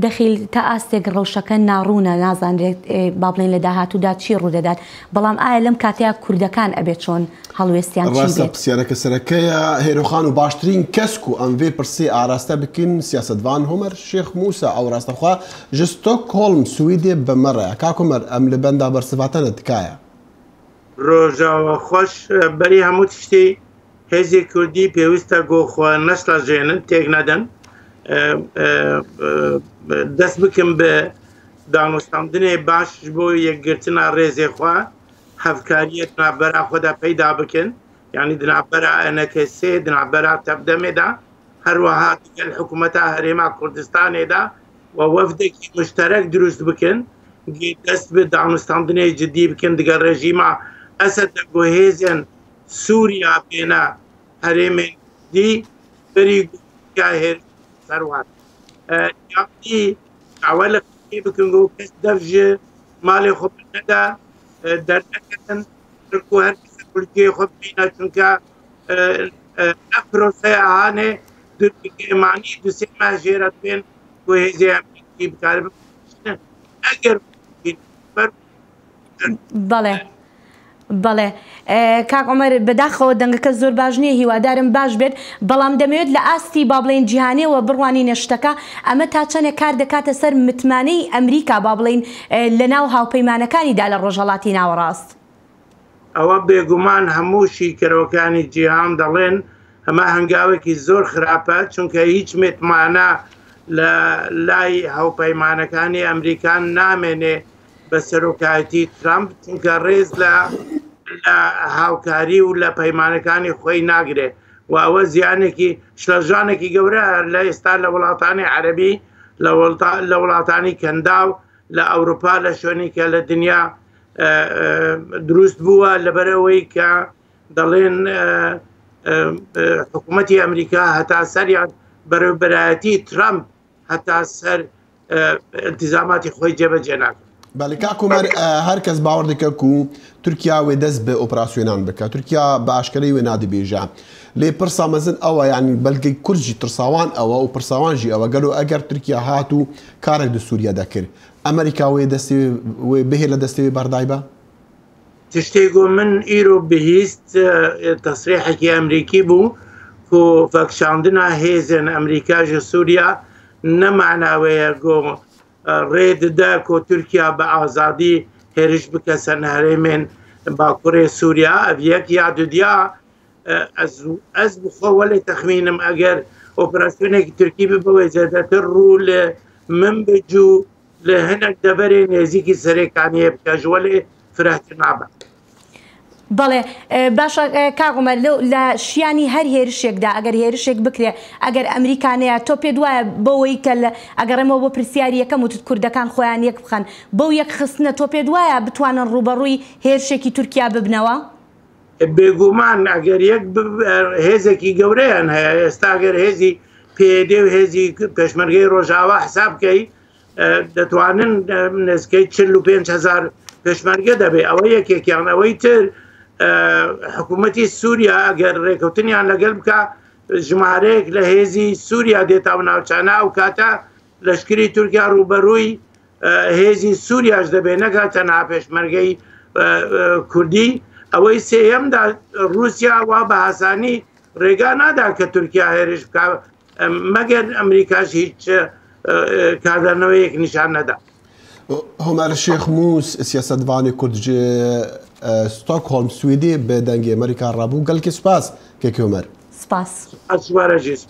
دەخیل تا ئاستێک ڕەوشەکە ناڕوونە نازانرێت با بڵێن لە داهاتوودا چی ڕوودەدات بەڵام ئایا لەم کاتەیە کوردەکان ئەبێت چۆن هەڵوێستیان ڕاستە پرسیارەکە سەرەکەیە هێرۆخان و باشترین کەسک و ئەم vê pirsê ئاراستە بکەین سیاسەتوان هومەر شێخ موسە ئەو ڕاستەخوا ji Stockholm سویدێ بەمەڕەیە کاک هومەر ئەم لە بەندا بەرسڤاتانە تکایە ڕۆژاوە خۆش بەری هەموو تشتی هێزی کوردی پێویستە گۆخوا نەشڵەژێنن تێک نەدەن دەست بکەم بە دانوستاندنێ باش بۆ یەکگرتنە ڕێزێخوا هەفکاریەت نابەرا خۆدا پەیدا بکەن یعنی دنابەرا ئەنەکەسێ دنابەرا تەبدەمێدا هەروەها دیگەل حکوومەتە هەرێما کوردستانێدا و وەفدێکی مشتەرەک دروست بکەن دەست بە دانوستاندنێ جدی بکەن دیگە ڕێژیمە ئەسەدە بۆ هێزن سووریا بێنە هەرێمێ دی بەری هێر سەروات یاقی ئەوە لە بکەن و کەس دەفژێ ماڵی خۆ نەدا دەرنەکەن و هەر کورتیە خۆ بینە چونکە ئەفرۆسەیە ئاهانێ دومانی دوسێ ماژێرە بێن بۆ هێزی ئەمریکی بکار ئەگەر بەڵێ بەڵێ کاک عومەر بەداخەوە دەنگەکە زۆر باش نییە هیوادارم باش بێت بەڵام دەمەوێت لە ئاستی با بڵێن جیهانیەوە بڕوانی نەشتەکە ئەمە تا چەندێک کار دەکاتە سەر متمانەی ئەمریکا با بڵێن لە ناو هاوپەیمانەکانیدا لە ڕۆژهەڵاتی ناوەڕاست ئەوە بێگومان هەموو شیکەرەوەکانی جیهان دەڵێن ئەمە هەنگاوێکی زۆر خراپە چونکە هیچ متمانە لە لای هاوپەیمانەکانی ئەمریکان نامێنێ بە سەرۆکایەتی ترامپ چونکە ڕێز لە هاوکاری و لە پەیمانەکانی خۆی ناگرێت و ئەوە زیانێکی شلەژانێکی گەورە لە ئێستا لە وڵاتانی عەرەبی لە وڵاتانی کەنداو لە ئەوروپا لە شوێنێکە لە دنیا دروست بووە لەبەرەوەی کە دەڵێن حکوومەتی ئەمریکا هەتا سەریان بەرەبەرایەتی ترامپ هەتا سەر انتیزاماتی خۆی جێبەجێ ناکات بەڵێ کاک عومەر هەر کەس باوەڕ دەکە و تورکیا وێ دەست بە ئۆپراسیۆنان بکە تورکیا بە ئاشکرەی وێ نادەبێژە لێ پرسا مەزن ئەوە ینی بەلگەی کورجی ترساوان ئەوە و پرساوانژی ئەوە گەلو ئەگەر تورکیا هات و کارێک لە سووریا دەکرد ئەمریکا وێ دەستی بهێ لە دەستەوێ بەردای بە تشتێک من ئیرۆ بهیست تەسریحێکی ئەمریکی بوو و فەکشاندنا هێزن ئەمریکاژە سووریا نەماناوەیە گۆ ڕێدەدا کۆ تورکیا بە ئازادی هێرش بکە سەر هەرێمێن باکوڕێ سووریا ئەڤەک یا دودیا ئەس بخۆوە لێ تەخمینم ئەگەر ئۆپراسیۆنێکی تورکی ببەوەی زیاتر ڕوو لە من بجوو لە هەنێک دەبەرێ نێزیکی سەرێکانیە بکەژوە لێ فرەتر نابە بەڵێ باشە کاک عومەر لە شیانی هەر هێرشێکدا ئەگەر هێرشێک بکرێ ئەگەر ئەمریکانەیە تۆ پێ وایە بەوەی کە ئەگەڕێمەوە بۆ پرسیاری یەکەم وتت کوردەکان خۆیان یەک بخەن بەو یەک خستنە تۆ پێ وایە بتوانن ڕوبەڕووی هێرشێکی تورکیا ببنەوە بێگومان ئەگەر یەک هێزێکی گەورەیان هەیە ئێستا ئەگەر هێزی پێدێ و هێزی پێشمەرگەی ڕۆژاوا حساب بکەی دەتوانن نزیکەی 45,000 پێشمەرگە دەبێ ئەوە یەکێکیان ئەوەی تر حکوومەتی سووریا ئەگەر ڕێکەوتنیان لەگەڵ بکە ژمارەیەک لە هێزی سووریا دێتاو ناوچانە و کاتە لەشکری تورکیا ڕوبەڕووی هێزی سووریاش دەبێ نەگاتە ناپێشمەرگەی کوردی ئەوەی سێهەمدا رووسیا وا بە ئاسانی ڕێگا نادا کە تورکیا هێرش بکە مەگەر ئەمریکاش هیچ کاردانەوەیەک نیشان نەدا هومەر شێخ موس سیاسەتوانی کوردجێ ستۆکهۆلم سویدی بە دەنگی ئەمریکا ڕابوو گەلکی سوپاس کێکی هومەر سپاس ئەسوارەژیست